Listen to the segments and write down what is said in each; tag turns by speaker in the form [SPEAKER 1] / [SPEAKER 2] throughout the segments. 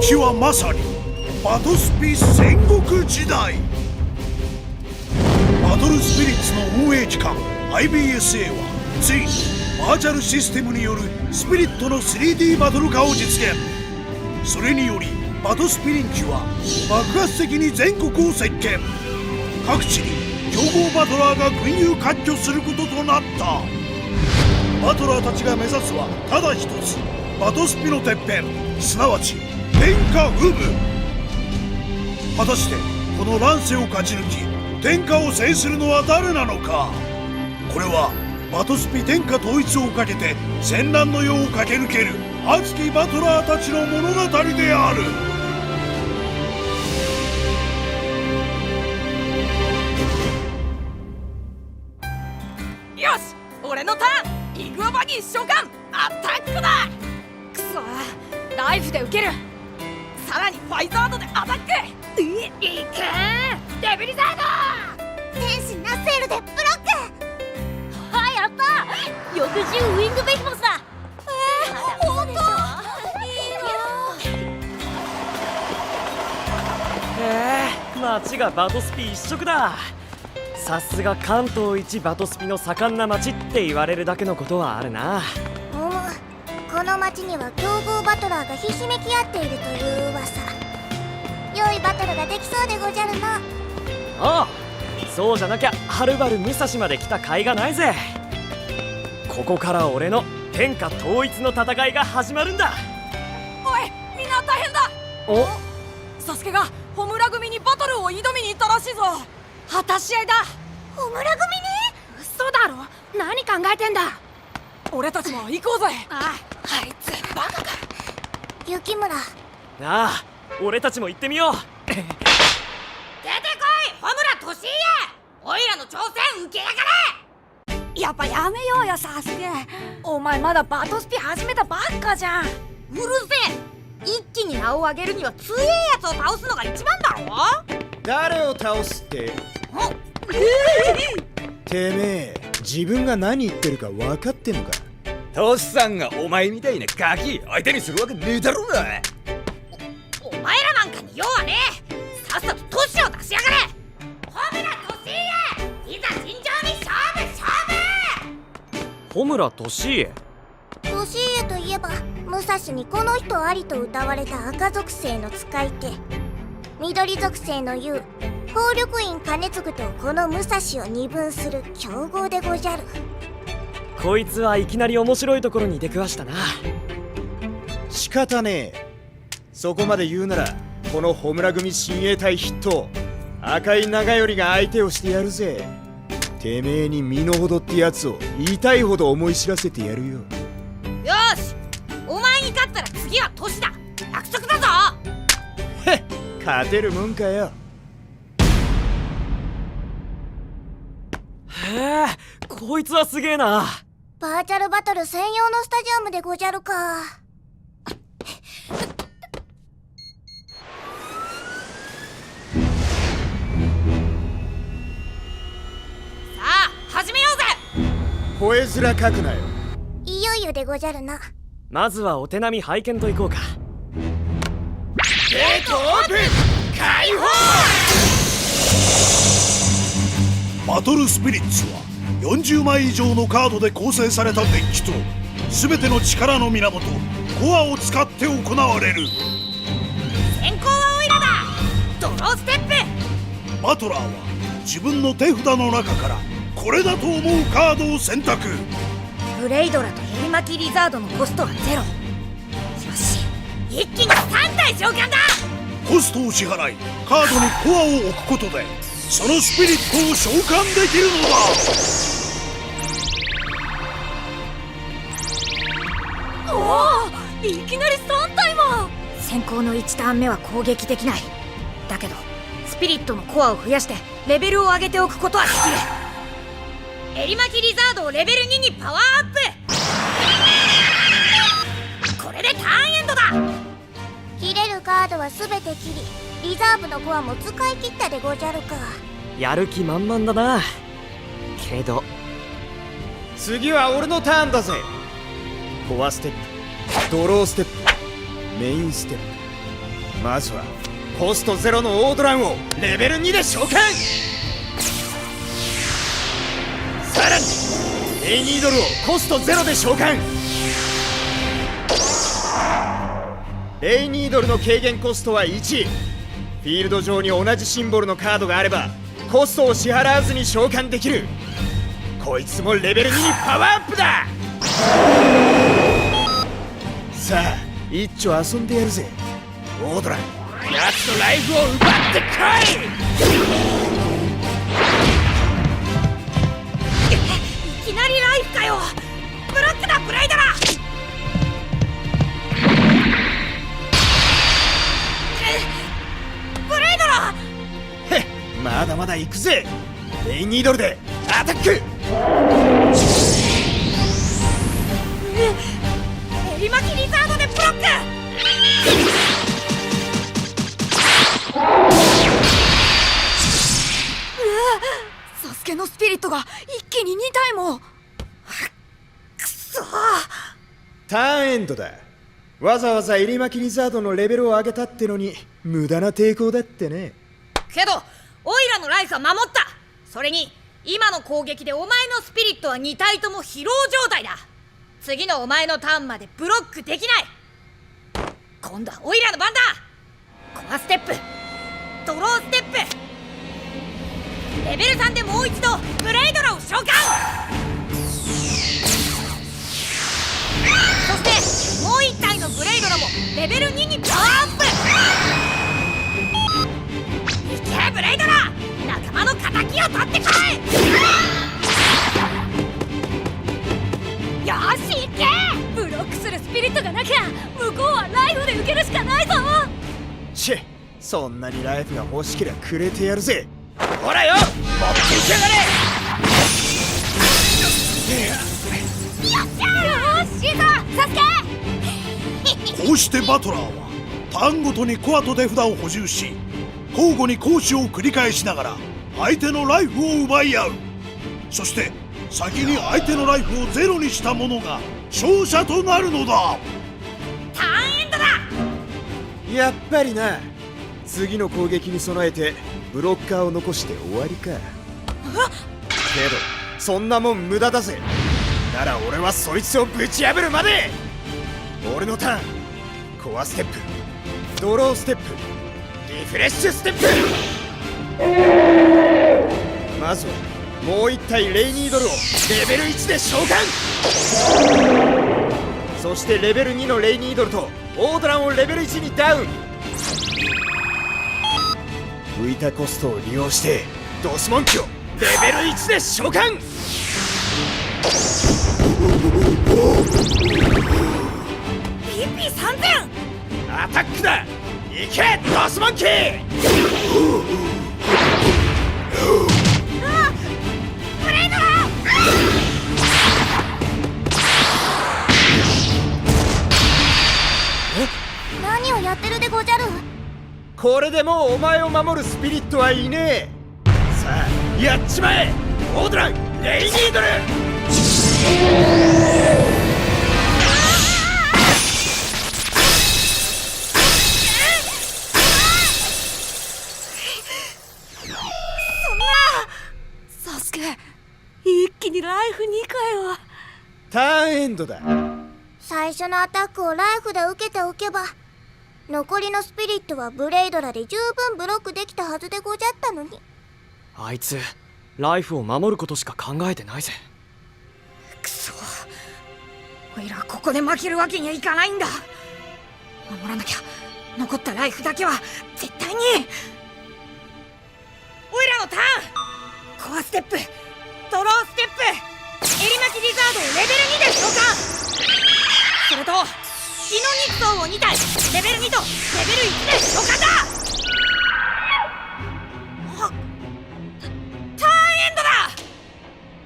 [SPEAKER 1] 時はまさにバトスピ戦国時代。バトルスピリッツの運営機関 IBSA はついにバーチャルシステムによるスピリットの 3D バトル化を実現。それによりバトスピリンキは爆発的に全国を席巻。各地に強豪バトラーが群雄割拠することとなった。バトラーたちが目指すはただ一つ、バトスピのてっぺん、すなわち天下布武。果たしてこの乱世を勝ち抜き天下を制するのは誰なのか。これはバトスピ天下統一をかけて戦乱の世を駆け抜ける熱きバトラーたちの物語である。
[SPEAKER 2] よし、俺のターン。イグアバギー召喚アタックだ。くそ、ライフで受ける。さらにファイザードでアタック。いけー、デビリザード。
[SPEAKER 3] 天使ナッセールでブロック。
[SPEAKER 4] はい、やった。翌週ウィングベイボスだ。
[SPEAKER 3] ほんと？いい
[SPEAKER 5] な。町がバトスピ一色だ。さすが関東一バトスピの盛んな町って言われるだけのことはあるな。
[SPEAKER 3] この町には強豪バトラーがひしめき合っているという噂。良いバトルができそうでごじゃるな。
[SPEAKER 5] ああ、そうじゃなきゃはるばる武蔵まで来た甲斐がないぜ。ここから俺の天下統一の戦いが始まるんだ。
[SPEAKER 2] おい、みんな大変だ。
[SPEAKER 5] お、
[SPEAKER 2] サスケがホムラ組にバトルを挑みに行ったらしいぞ。果たし合いだ。
[SPEAKER 3] ホムラ組に？
[SPEAKER 2] 嘘だろ、何考えてんだ。俺たちも行こうぜ。あいつバカか。
[SPEAKER 3] 雪村、
[SPEAKER 5] ああ、俺たちも行ってみよう。
[SPEAKER 2] 出てこい、ホムラトシイエ。オイラの挑戦受けやがれ。やっぱやめようよサスケ。お前まだバトスピ始めたばっかじゃん。うるせえ。一気に名を上げるには強えやつを倒すのが一番だろ。
[SPEAKER 6] 誰を倒すって？てめえ、自分が何言ってるか分かってんのか？
[SPEAKER 7] トシさんがお前みたいなガキ相手にするわけねえだろうが。
[SPEAKER 2] お前らなんかに用はねえ。さっさとトシを出しやがれ。ホムラトシイエ、いざ尋常に勝負。
[SPEAKER 5] 穂村利家。
[SPEAKER 3] トシイエといえば武蔵にこの人ありと謳われた赤属性の使い手、緑属性の雄宝緑院兼続とこの武蔵を二分する強豪でごじゃる。
[SPEAKER 5] こいつはいきなり面白いところに出くわしたな。
[SPEAKER 6] 仕方ねえ。そこまで言うならこの穂村組親衛隊筆頭赤い長頼が相手をしてやるぜ。てめえに身の程ってやつを痛いほど思い知らせてやるよ。
[SPEAKER 2] よし、お前に勝ったら次はトシだ。約束だぞ。
[SPEAKER 6] へっ、勝てるもんかよ。
[SPEAKER 5] へえ、こいつはすげえな。
[SPEAKER 3] バーチャルバトル専用のスタジアムでごじゃるか。
[SPEAKER 2] さあ始めようぜ。
[SPEAKER 6] 吠え面かくなよ。
[SPEAKER 3] いよいよでごじゃるな。
[SPEAKER 5] まずはお手並み拝見といこうか。
[SPEAKER 7] ゲートオープン開放。
[SPEAKER 1] バトルスピリッツは40枚以上のカードで構成されたデッキと全ての力の源コアを使って行われる。
[SPEAKER 2] 先行はオイラだ。ドローステップ。
[SPEAKER 1] バトラーは自分の手札の中からこれだと思うカードを選択。
[SPEAKER 2] ブレイドラとヘリマキリザードのコストはゼロ。よし、一気に3体召喚だ。
[SPEAKER 1] コストを支払いカードにコアを置くことでそのスピリットを召喚できるのだ。
[SPEAKER 2] おお、いきなり3体も。先行の1ターン目は攻撃できない。だけどスピリットのコアを増やしてレベルを上げておくことはできる。エリマキリザードをレベル2にパワーアップ。これでターンエンドだ。
[SPEAKER 3] 切れるカードは全て切りリザーブのコアも使い切ったでごじゃるか。
[SPEAKER 5] やる気満々だな。けど
[SPEAKER 6] 次は俺のターンだぜ。コアステップ、ドローステップ、メインステップ、まずはコスト0のオードランをレベル2で召喚。さらにレイニードルをコスト0で召喚。レイニードルの軽減コストは1。フィールド上に同じシンボルのカードがあればコストを支払わずに召喚できる。こいつもレベル2にパワーアップだ。さあ一丁遊んでやるぜオードラン。奴のライフを奪ってこ
[SPEAKER 2] いきなりライフかよ。ブロックだブレイドラ。ブレイドラ。
[SPEAKER 6] い。へっ、まだまだ行くぜ。レイニードルでアタック。
[SPEAKER 2] エリマキリザードでブロック。サスケのスピリットが一気に2体も。くそ。
[SPEAKER 6] ターンエンドだ。わざわざエリマキリザードのレベルを上げたってのに無駄な抵抗だってね。
[SPEAKER 2] けどオイラのライフは守った。それに今の攻撃でお前のスピリットは2体とも疲労状態だ。次のお前のターンまでブロックできない。今度はオイラの番だ。コアステップ、ドローステップ、レベル3でもう一度ブレイドラを召喚。そしてもう1体のブレイドラもレベル2にパワーアップ。いけブレイドラ、仲間の敵を取ってこい。よし行け。ブロックするスピリットがなきゃ向こうはライフで受けるしかないぞ。
[SPEAKER 6] チェ、そんなにライフが欲しけりゃくれてやるぜ。
[SPEAKER 7] ほらよ、持っていきやがれ。
[SPEAKER 2] よしいいぞサスケ。
[SPEAKER 1] こうしてバトラーはターンごとにコアと手札を補充し、交互に攻守を繰り返しながら相手のライフを奪い合う。そして先に相手のライフをゼロにした者が勝者となるのだ。
[SPEAKER 2] ターンエンドだ。
[SPEAKER 6] やっぱりな。次の攻撃に備えてブロッカーを残して終わりか。けどそんなもん無駄だぜ。なら俺はそいつをぶち破るまで。俺のターン、コアステップ、ドローステップ、リフレッシュステップ。まずはもう一体レイニードルをレベル1で召喚。そしてレベル2のレイニードルとオードランをレベル1にダウン。浮いたコストを利用してドスモンキをレベル1で召喚。
[SPEAKER 2] PP3000
[SPEAKER 6] アタックだ。いけドスモンキー。
[SPEAKER 2] ブレイドラ。
[SPEAKER 3] 何をやってるでごじゃる。
[SPEAKER 6] これでもうお前を守るスピリットはいねえ。さあやっちまえオードランレイニードル。
[SPEAKER 2] サスケ一気にライフ2かよ。
[SPEAKER 6] ターンエンドだ。
[SPEAKER 3] 最初のアタックをライフで受けておけば残りのスピリットはブレイドラで十分ブロックできたはずでごじゃったのに。
[SPEAKER 5] あいつライフを守ることしか考えてないぜ。
[SPEAKER 2] くそ、おいらここで負けるわけにはいかないんだ。守らなきゃ。残ったライフだけは絶対に。おいらのターン、コアステップ、ドローステップ、エリマキリザードをレベル2で召喚。それと日の日光を2体レベル2とレベル1で召喚だ。ターンエンドだ。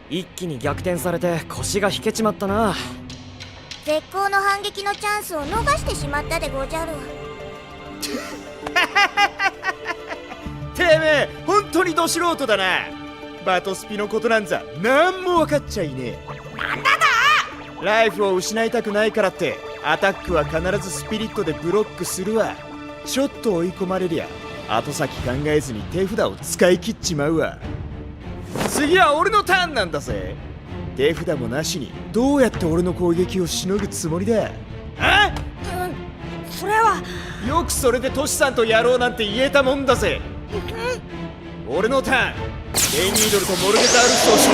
[SPEAKER 5] 一気に逆転されて腰が引けちまったな。
[SPEAKER 3] 絶好の反撃のチャンスを逃してしまったでごじゃる。
[SPEAKER 6] てめえ本当にど素人だな。バトスピのことなんざなんも分かっちゃいねえ。
[SPEAKER 2] なんだ
[SPEAKER 6] ライフを失いたくないからってアタックは必ずスピリットでブロックするわ。ちょっと追い込まれりゃ後先考えずに手札を使い切っちまうわ。次は俺のターンなんだぜ。手札もなしにどうやって俺の攻撃をしのぐつもりだ。あ？
[SPEAKER 2] それは
[SPEAKER 6] よくそれでトシさんとやろうなんて言えたもんだぜ。俺のターン、レイニードルとモルゲザウルスを召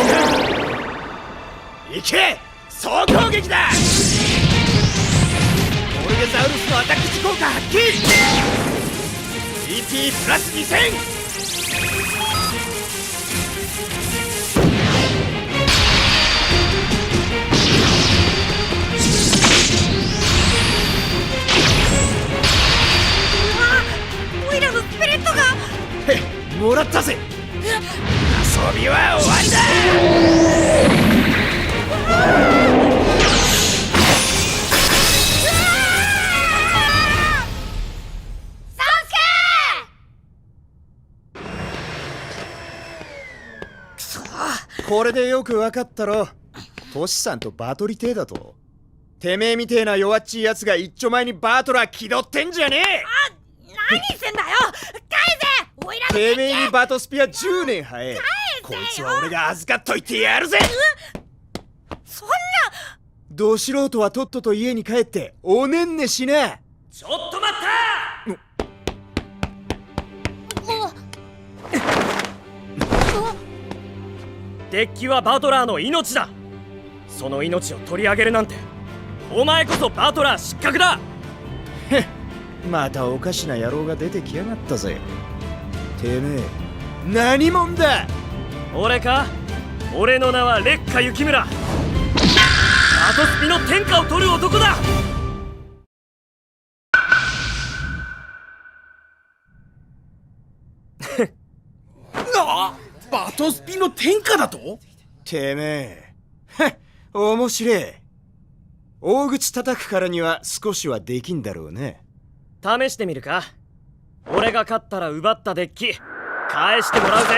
[SPEAKER 6] 喚。行け、総攻撃だ。モルゲザウルスのアタック時効果発揮。 CP プラス2000。
[SPEAKER 2] オイラのスピリットが
[SPEAKER 6] へ、もらったぜ。遊びは終わりだ。これでよくわかったろ。トシさんとバトりてえだと。てめえみてえな弱っちいやつが一丁前にバトラー気取ってんじゃねえ。
[SPEAKER 2] 何してんだよ。返せオイラの
[SPEAKER 6] てめえにバトスピは10年早え。こいつは俺が預かっといてやるぜ。
[SPEAKER 2] そんな。
[SPEAKER 6] ど素人はとっとと家に帰っておねんねしな。
[SPEAKER 5] ちょっと待ったデッキはバトラーの命だ。その命を取り上げるなんてお前こそバトラー失格だ。
[SPEAKER 6] へっ、またおかしな野郎が出てきやがったぜ。てめえ何者だ。
[SPEAKER 5] 俺か？俺の名は烈火幸村。バトスピの天下を取る男だ。
[SPEAKER 1] バトスピの天下だと？
[SPEAKER 6] てめえ、へっ、面白え。大口叩くからには少しはできんだろうね。
[SPEAKER 5] 試してみるか？俺が勝ったら奪ったデッキ返してもらうぜ。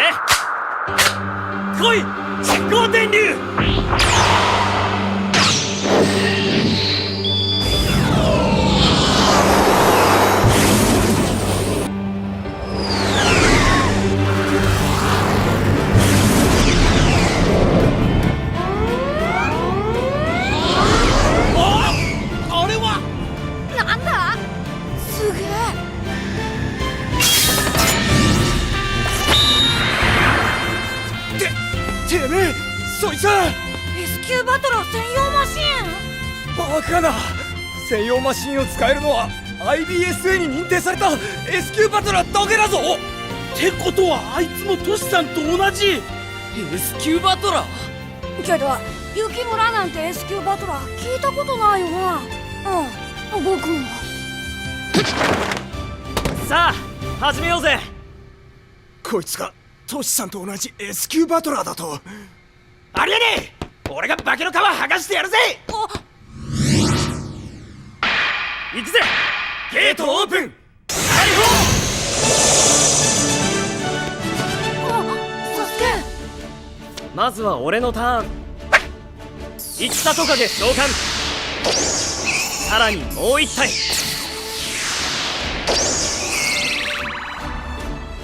[SPEAKER 5] 来い実行電流。
[SPEAKER 2] なんだ？すげえ。
[SPEAKER 6] てめえ、そいつは
[SPEAKER 2] S 級バトラー専用マシーン。
[SPEAKER 7] バカな。専用マシンを使えるのは IBSA に認定された S 級バトラーだけだぞ。
[SPEAKER 1] ってことはあいつもトシさんと同じ
[SPEAKER 7] S 級バトラー。
[SPEAKER 2] けど雪村なんて S 級バトラー聞いたことないよな。僕も。
[SPEAKER 5] さあ始めようぜ。
[SPEAKER 6] こいつがトシさんと同じ S 級バトラーだと。ありゃねえ。俺が化けの皮剥がしてやるぜ。
[SPEAKER 5] 行くぜ。
[SPEAKER 6] ゲートオープン。
[SPEAKER 2] サスケ。
[SPEAKER 5] まずは俺のターン。生きたトカゲ召喚。さらにもう一体。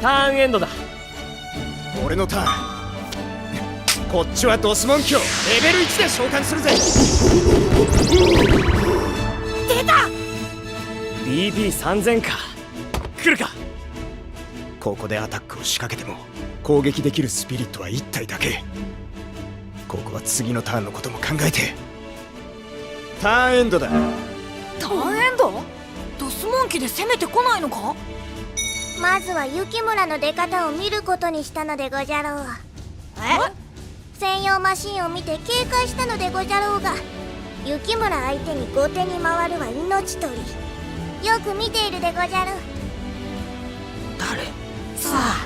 [SPEAKER 5] ターンエンドだ。
[SPEAKER 6] 俺のターン。こっちはドスモンキをレベル1で召喚するぜ。
[SPEAKER 2] 出た。
[SPEAKER 5] BP3000 か。来るか。
[SPEAKER 6] ここでアタックを仕掛けても攻撃できるスピリットは1体だけ。ここは次のターンのことも考えて。ターンエンドだ。
[SPEAKER 2] ターンエンド？ドスモンキで攻めてこないのか？
[SPEAKER 3] まずは雪村の出方を見ることにしたのでごじゃろう。専用マシンを見て警戒したのでごじゃろうが、雪村相手に後手に回るは命取り。よく見ているでごじゃる。
[SPEAKER 2] 誰？さあ。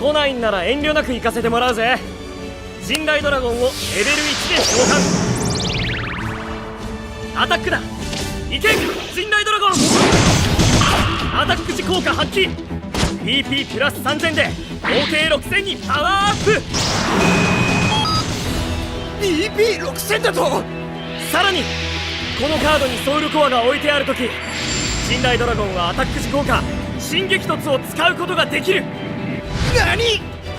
[SPEAKER 5] 来ないんなら遠慮なく行かせてもらうぜ。神雷ドラゴンをレベル1で召喚。アタックだ。いけ神雷ドラゴン。アタック時効果発揮。 PP プラス3000で合計6000にパワーアップ。 PP6000 だと。さらにこのカードにソウルコアが置いてあるとき神雷ドラゴンはアタック時効果新激突を使うことができる。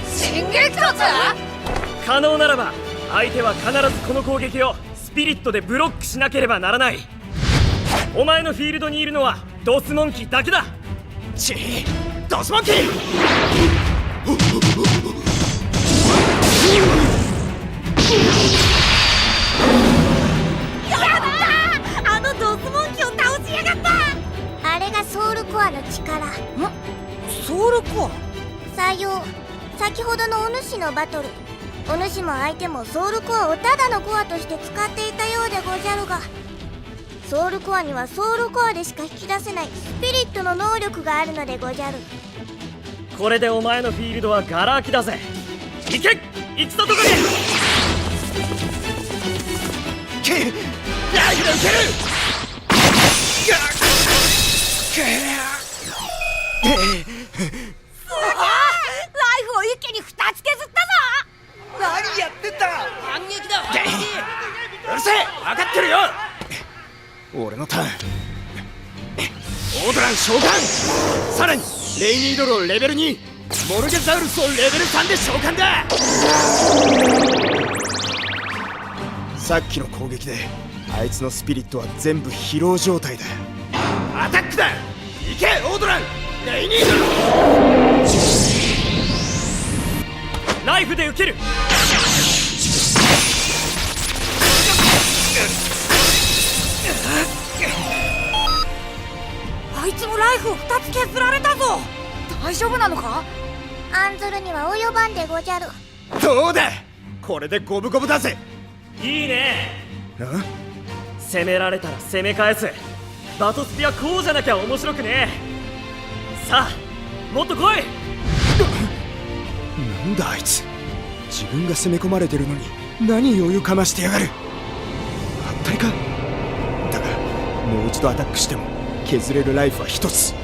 [SPEAKER 2] 進撃突？
[SPEAKER 5] 可能ならば相手は必ずこの攻撃をスピリットでブロックしなければならない。お前のフィールドにいるのはドスモンキーだけだ。
[SPEAKER 6] ドスモンキー
[SPEAKER 2] あのドスモンキーを倒しやがった。
[SPEAKER 3] あれがソウルコアの力。
[SPEAKER 2] ソウルコア？
[SPEAKER 3] 採用。先ほどのお主のバトル、お主も相手もソウルコアをただのコアとして使っていたようでごじゃるが、ソウルコアにはソウルコアでしか引き出せないスピリットの能力があるのでごじゃる。
[SPEAKER 5] これでお前のフィールドはガラ空きだぜ。行け戦トカゲ。
[SPEAKER 6] ライフで受ける。
[SPEAKER 2] ライフを一気に2つ削ったぞ。
[SPEAKER 7] 何やってんだ。
[SPEAKER 2] 反撃だ。
[SPEAKER 6] うるせえ、分かってるよ。俺のターン。オードラン召喚。さらにレイニードルをレベル2、モルゲザウルスをレベル3で召喚だ。さっきの攻撃であいつのスピリットは全部疲労状態だ。アタックだ。行けオードラン、レイニードル。
[SPEAKER 5] ライフで受ける。
[SPEAKER 2] あいつもライフを2つ削られたぞ。大丈夫なのか？
[SPEAKER 3] アンズルには及ばんでごじゃる。
[SPEAKER 6] どうだ、これで五分五分だぜ。
[SPEAKER 5] いいね。攻められたら攻め返す。バトスピはこうじゃなきゃ面白くねえ。さあもっと来い。
[SPEAKER 6] なんだあいつ、自分が攻め込まれてるのに何余裕かましてやがる。あったりか。だがもう一度アタックしても削れるライフは一つ。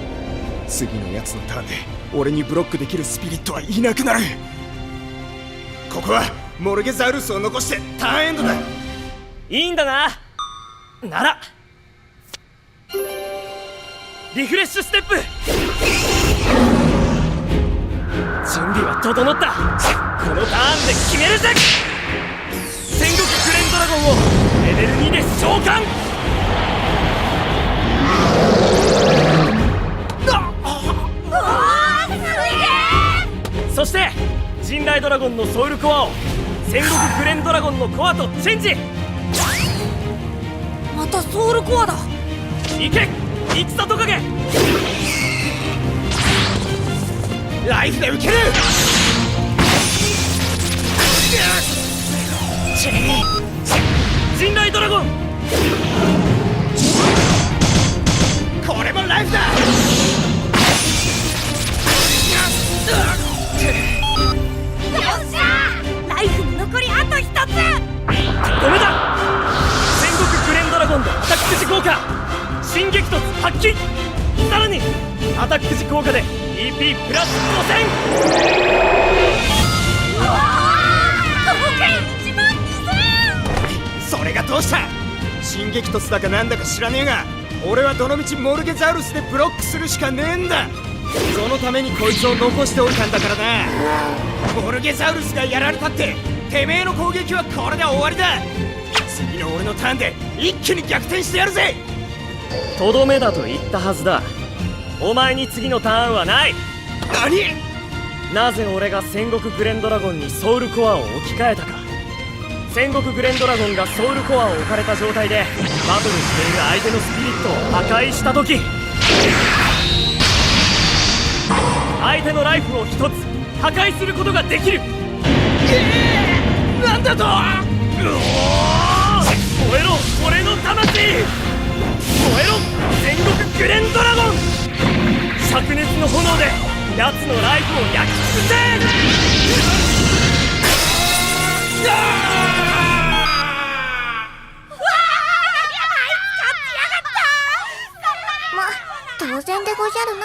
[SPEAKER 6] 次のやつのターンで俺にブロックできるスピリットはいなくなる。ここはモルゲザウルスを残してターンエンドだ。
[SPEAKER 5] いいんだな。ならリフレッシュステップ。準備は整った。このターンで決めるぜ。戦国グレンドラゴンをレベル2で召喚。そして神雷ドラゴンのソウルコアを戦国グレンドラゴンのコアとチェンジ。
[SPEAKER 2] またソウルコアだ。
[SPEAKER 5] 行け戦トカゲ。
[SPEAKER 6] ライフで受ける。
[SPEAKER 5] 神雷ドラゴン。
[SPEAKER 6] これもライフだ。
[SPEAKER 2] よっしゃ。ライフの残りあと1つ。
[SPEAKER 5] ダメだ。戦国グレンドラゴンでアタック時効果新激突発揮。さらにアタック時効果で EP プラス5000。
[SPEAKER 2] 合計12000。
[SPEAKER 6] それがどうした。新激突だかなんだか知らねえが、俺はどのみちモルゲザウルスでブロックするしかねえんだ。そのためにこいつを残しておいたんだからな。モルゲザウルスがやられたっててめえの攻撃はこれで終わりだ。次の俺のターンで一気に逆転してやるぜ。
[SPEAKER 5] とどめだと言ったはずだ。お前に次のターンはない。
[SPEAKER 6] 何。
[SPEAKER 5] なぜ俺が戦国グレンドラゴンにソウルコアを置き換えたか。戦国グレンドラゴンがソウルコアを置かれた状態でバトルしている相手のスピリットを破壊した時、相手のライフを一つ破壊することができる。
[SPEAKER 6] なんだと。
[SPEAKER 5] 燃えろ俺の魂。燃えろ戦国グレンドラゴン。灼熱の炎で奴のライフを焼き尽くせ。
[SPEAKER 3] ま、当然でごじゃるな。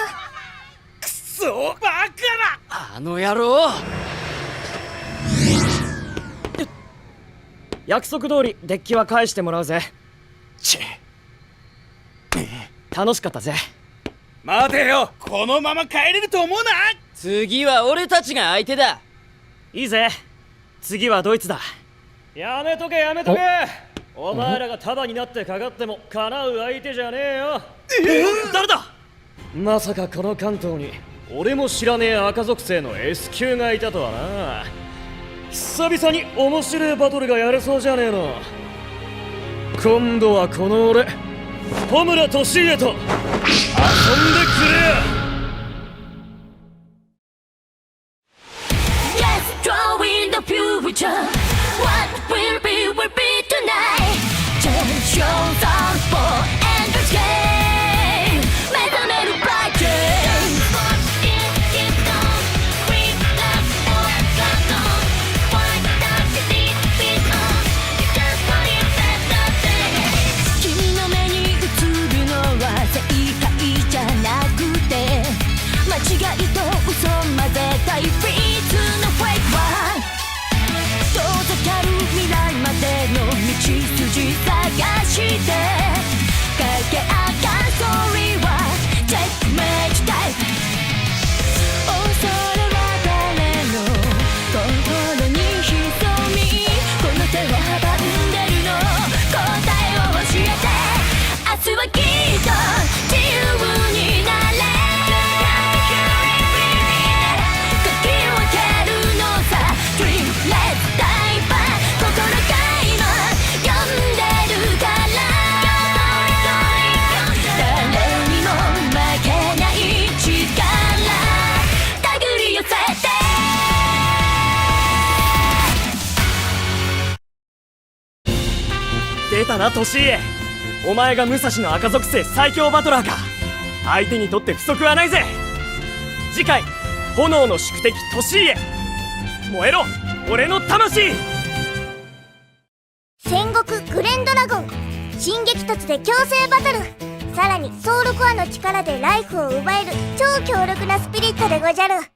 [SPEAKER 7] くそバカなあの野郎。
[SPEAKER 5] 約束通りデッキは返してもらうぜ。
[SPEAKER 6] チッ。
[SPEAKER 5] 楽しかったぜ。
[SPEAKER 7] 待てよ、このまま帰れると思うな。
[SPEAKER 8] 次は俺たちが相手だ。
[SPEAKER 5] いいぜ、次はドイツだ。やめとけやめとけ。お前らが束になってかかってもかなう相手じゃねえよ。誰だ。まさかこの関東に俺も知らねえ赤属性の S 級がいたとはな。久々に面白いバトルがやれそうじゃねえの。今度はこの俺穂村俊家と遊んでくれ。
[SPEAKER 4] Yes, drawing the future. What will be tonight. Change your sound for endless game. 目覚める bright game. Keep on, creep up, up on. Why not keep it on? You just want it that nothing. 君の目に映るのは正解じゃなくて間違いと嘘混ぜたいフリーズのフェイクは遠ざかる未来までの道筋探して駆け上がるストーリーはチェックメイクタイプ恐れは誰の心に潜みこの手を阻んでるの答えを教えて明日はきっと自由になれ書き分けるのさ Dream Let's Dive Back 心が今呼んでるから誰にも負けない力手繰り寄せて
[SPEAKER 5] 出たな俊家。お前が武蔵の赤属性最強バトラーか。相手にとって不足はないぜ。次回炎の宿敵俊家、燃えろ俺の魂。
[SPEAKER 3] 戦国グレンドラゴン新激突で強制バトル。さらにソウルコアの力でライフを奪える超強力なスピリットでごじゃる。